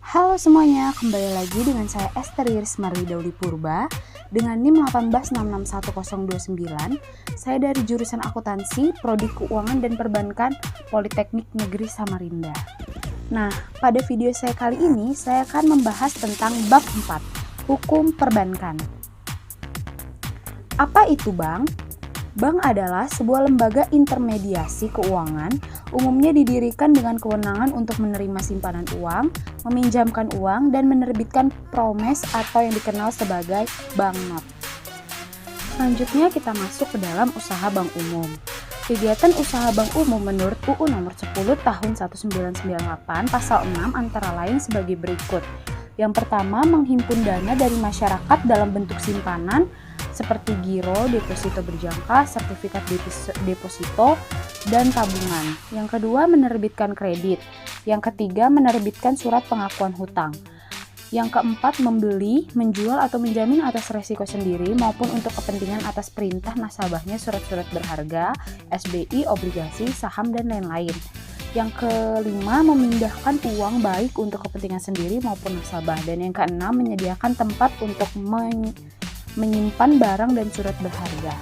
Halo semuanya, kembali lagi dengan saya Esther Irismarli Dauli Purba dengan NIM 1866129. Saya dari jurusan akuntansi, Prodi Keuangan dan Perbankan Politeknik Negeri Samarinda. Nah, pada video saya kali ini saya akan membahas tentang bab 4, hukum perbankan. Apa itu bank? Bank adalah sebuah lembaga intermediasi keuangan, umumnya didirikan dengan kewenangan untuk menerima simpanan uang, meminjamkan uang, dan menerbitkan promes atau yang dikenal sebagai banknot. Selanjutnya kita masuk ke dalam usaha bank umum. Kegiatan usaha bank umum menurut UU Nomor 10 Tahun 1998 Pasal 6 antara lain sebagai berikut. Yang pertama, menghimpun dana dari masyarakat dalam bentuk simpanan seperti giro, deposito berjangka, sertifikat deposito, dan tabungan. Yang kedua, menerbitkan kredit. Yang ketiga, menerbitkan surat pengakuan hutang. Yang keempat, membeli, menjual, atau menjamin atas resiko sendiri maupun untuk kepentingan atas perintah nasabahnya surat-surat berharga, SBI, obligasi, saham, dan lain-lain. Yang kelima, memindahkan uang baik untuk kepentingan sendiri maupun nasabah. Dan yang keenam, menyediakan tempat untuk menyimpan barang dan surat berharga.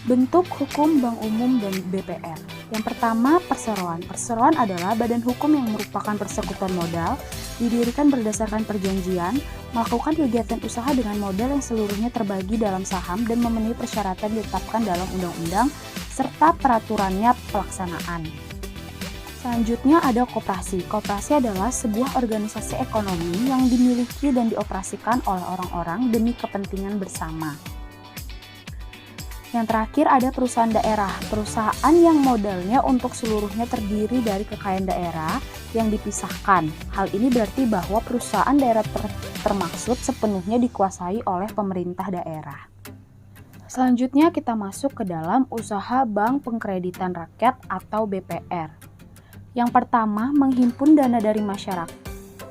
Bentuk hukum bank umum dan BPR. Yang pertama, perseroan. Perseroan adalah badan hukum yang merupakan persekutuan modal, didirikan berdasarkan perjanjian, melakukan kegiatan usaha dengan modal yang seluruhnya terbagi dalam saham dan memenuhi persyaratan ditetapkan dalam undang-undang serta peraturannya pelaksanaan. Selanjutnya ada koperasi. Koperasi adalah sebuah organisasi ekonomi yang dimiliki dan dioperasikan oleh orang-orang demi kepentingan bersama. Yang terakhir ada perusahaan daerah. Perusahaan yang modalnya untuk seluruhnya terdiri dari kekayaan daerah yang dipisahkan. Hal ini berarti bahwa perusahaan daerah termaksud sepenuhnya dikuasai oleh pemerintah daerah. Selanjutnya kita masuk ke dalam usaha bank pengkreditan rakyat atau BPR. Yang pertama, menghimpun dana dari masyarakat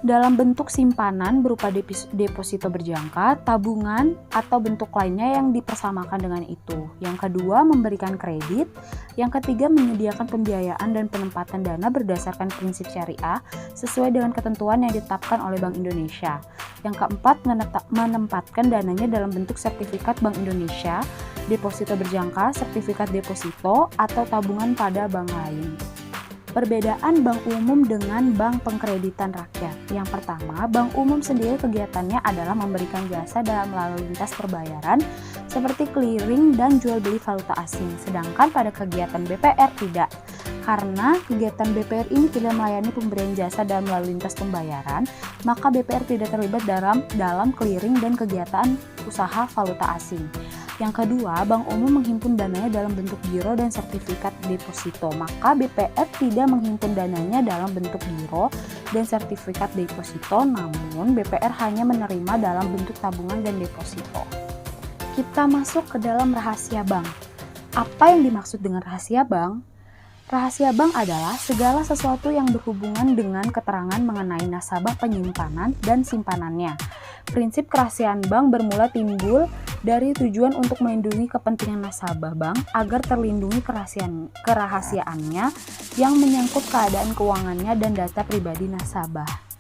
dalam bentuk simpanan berupa deposito berjangka, tabungan, atau bentuk lainnya yang dipersamakan dengan itu. Yang kedua, memberikan kredit. Yang ketiga, menyediakan pembiayaan dan penempatan dana berdasarkan prinsip syariah sesuai dengan ketentuan yang ditetapkan oleh Bank Indonesia. Yang keempat, menempatkan dananya dalam bentuk sertifikat Bank Indonesia, deposito berjangka, sertifikat deposito, atau tabungan pada bank lain. Perbedaan bank umum dengan bank pengkreditan rakyat. Yang pertama, bank umum sendiri kegiatannya adalah memberikan jasa dalam lalu lintas perbayaran seperti clearing dan jual beli valuta asing. Sedangkan pada kegiatan BPR tidak. Karena kegiatan BPR ini tidak melayani pemberian jasa dalam lalu lintas pembayaran, maka BPR tidak terlibat dalam clearing dan kegiatan usaha valuta asing. Yang kedua, bank umum menghimpun dananya dalam bentuk giro dan sertifikat deposito, maka BPR tidak menghimpun dananya dalam bentuk giro dan sertifikat deposito, namun BPR hanya menerima dalam bentuk tabungan dan deposito. Kita masuk ke dalam rahasia bank. Apa yang dimaksud dengan rahasia bank? Rahasia bank adalah segala sesuatu yang berhubungan dengan keterangan mengenai nasabah penyimpanan dan simpanannya. Prinsip kerahasiaan bank bermula timbul dari tujuan untuk melindungi kepentingan nasabah bank agar terlindungi kerahasiaannya yang menyangkut keadaan keuangannya dan data pribadi nasabah.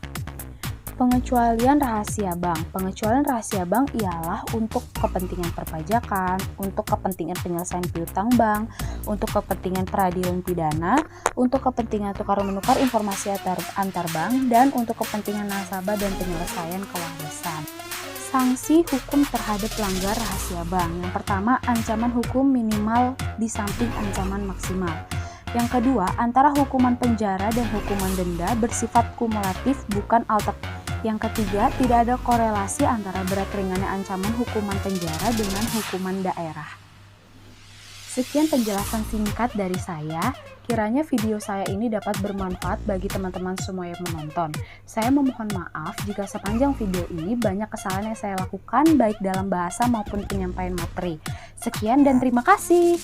Pengecualian rahasia bank. Pengecualian rahasia bank ialah untuk kepentingan perpajakan, untuk kepentingan penyelesaian piutang bank, untuk kepentingan peradilan pidana, untuk kepentingan tukar-menukar informasi antar bank, dan untuk kepentingan nasabah dan penyelesaian kewarisan. Sanksi hukum terhadap pelanggar rahasia bank. Yang pertama, ancaman hukum minimal di samping ancaman maksimal. Yang kedua, antara hukuman penjara dan hukuman denda bersifat kumulatif bukan alternatif. Yang ketiga, tidak ada korelasi antara berat ringannya ancaman hukuman penjara dengan hukuman daerah. Sekian penjelasan singkat dari saya. Kiranya video saya ini dapat bermanfaat bagi teman-teman semua yang menonton. Saya memohon maaf jika sepanjang video ini banyak kesalahan yang saya lakukan baik dalam bahasa maupun penyampaian materi. Sekian dan terima kasih.